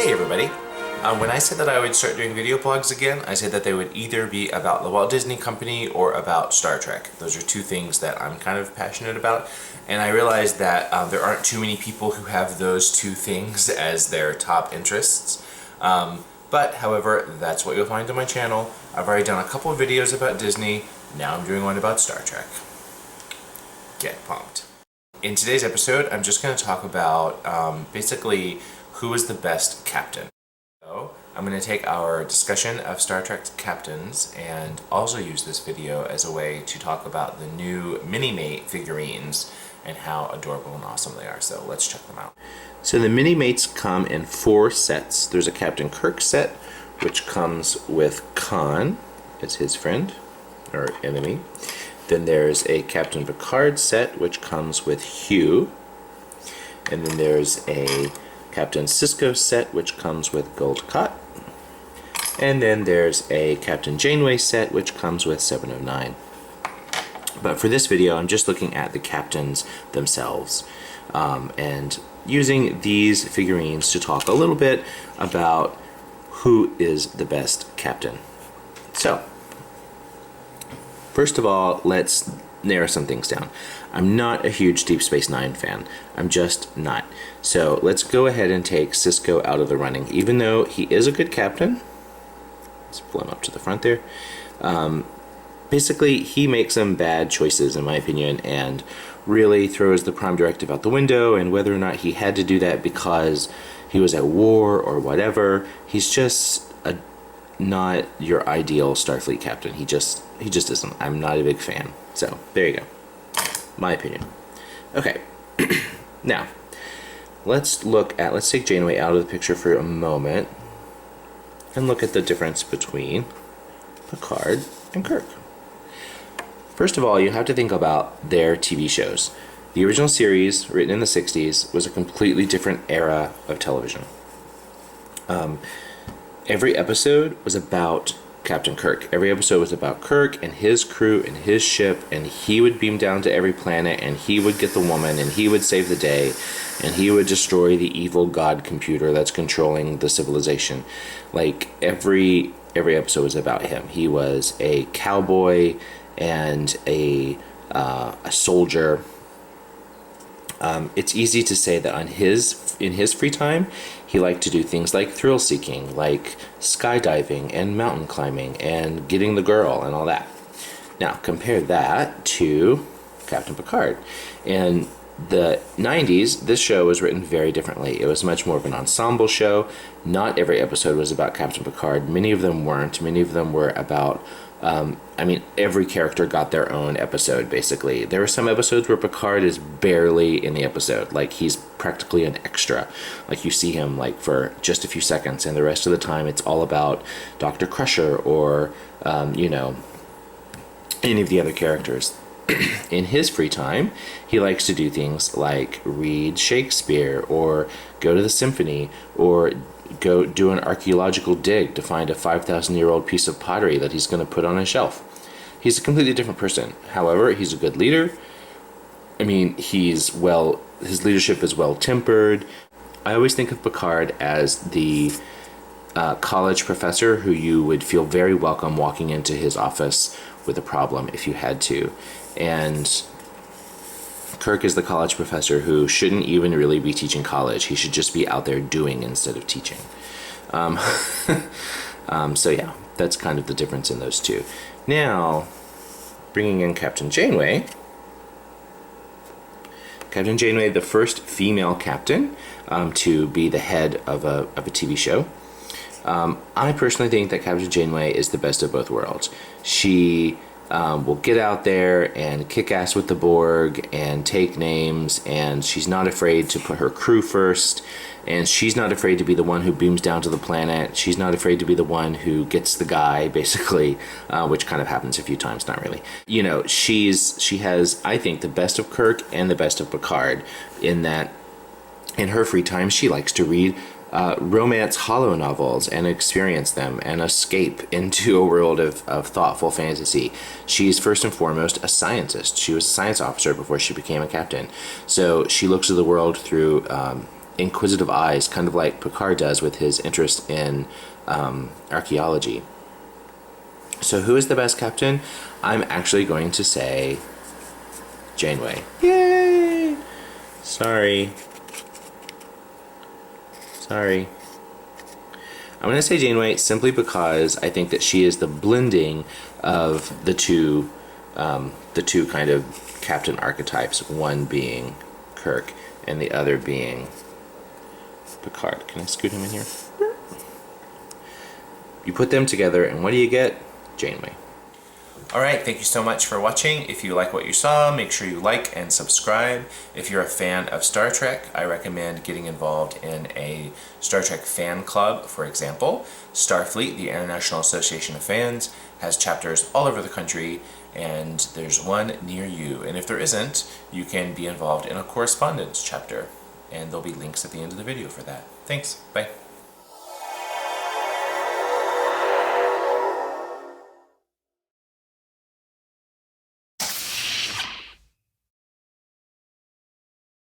Hey everybody! When I said that I would start doing video blogs again, I said that they would either be about the Walt Disney Company or about Star Trek. Those are two things that I'm kind of passionate about, and I realized that there aren't too many people who have those two things as their top interests. But, however, that's what you'll find on my channel. I've already done a couple of videos about Disney, now I'm doing one about Star Trek. Get pumped. In today's episode, I'm just going to talk about basically who is the best captain. So, I'm going to take our discussion of Star Trek captains and also use this video as a way to talk about the new Mini-Mate figurines and how adorable and awesome they are. So let's check them out. So the Mini-Mates come in 4 sets. There's a Captain Kirk set, which comes with Khan as his friend, or enemy. Then there's a Captain Picard set, which comes with Hugh. And then there's a Captain Sisko set, which comes with Gul Dukat. And then there's a Captain Janeway set, which comes with 709. But for this video, I'm just looking at the captains themselves and using these figurines to talk a little bit about who is the best captain. So, first of all, let's narrow some things down. I'm not a huge Deep Space Nine fan. I'm just not. So let's go ahead and take Sisko out of the running. Even though he is a good captain, let's pull him up to the front there. Basically, he makes some bad choices, in my opinion, and really throws the Prime Directive out the window, and whether or not he had to do that because he was at war or whatever, he's just not your ideal Starfleet captain. He just isn't. I'm not a big fan. So, there you go. My opinion. Okay. Now, let's take Janeway out of the picture for a moment and look at the difference between Picard and Kirk. First of all, you have to think about their TV shows. The original series, written in the 60s, was a completely different era of television. Every episode was about Captain Kirk. Every episode was about Kirk and his crew and his ship, and he would beam down to every planet, and he would get the woman, and he would save the day, and he would destroy the evil god computer that's controlling the civilization. Like, every episode was about him. He was a cowboy and a soldier. It's easy to say that in his free time, he liked to do things like thrill seeking, like skydiving and mountain climbing and getting the girl and all that. Now compare that to Captain Picard. In the 90s, this show was written very differently. It was much more of an ensemble show. Not every episode was about Captain Picard. Many of them weren't. Many of them were about every character got their own episode, basically. There are some episodes where Picard is barely in the episode. Like, he's practically an extra. Like, you see him, like, for just a few seconds, and the rest of the time it's all about Dr. Crusher or, any of the other characters. In his free time, he likes to do things like read Shakespeare or go to the symphony or go do an archaeological dig to find a 5,000-year-old piece of pottery that he's going to put on a shelf. He's a completely different person. However, he's a good leader. I mean, his leadership is well-tempered. I always think of Picard as the college professor who you would feel very welcome walking into his office with a problem if you had to. And Kirk is the college professor who shouldn't even really be teaching college. He should just be out there doing instead of teaching. So yeah, that's kind of the difference in those two. Now, bringing in Captain Janeway. Captain Janeway, the first female captain to be the head of a TV show. I personally think that Captain Janeway is the best of both worlds. She will get out there and kick ass with the Borg and take names, and she's not afraid to put her crew first, and she's not afraid to be the one who beams down to the planet. She's not afraid to be the one who gets the guy, basically, which kind of happens a few times, not really. You know, she has, I think, the best of Kirk and the best of Picard, in that in her free time she likes to read romance holo novels and experience them and escape into a world of thoughtful fantasy. She's first and foremost a scientist. She was a science officer before she became a captain. So she looks at the world through inquisitive eyes, kind of like Picard does with his interest in archaeology. So who is the best captain? I'm actually going to say Janeway. Yay! Sorry. I'm going to say Janeway simply because I think that she is the blending of the two kind of captain archetypes, one being Kirk and the other being Picard. Can I scoot him in here? You put them together and what do you get? Janeway. Alright, thank you so much for watching. If you like what you saw, make sure you like and subscribe. If you're a fan of Star Trek, I recommend getting involved in a Star Trek fan club. For example, Starfleet, the International Association of Fans, has chapters all over the country, and there's one near you. And if there isn't, you can be involved in a correspondence chapter, and there'll be links at the end of the video for that. Thanks, bye.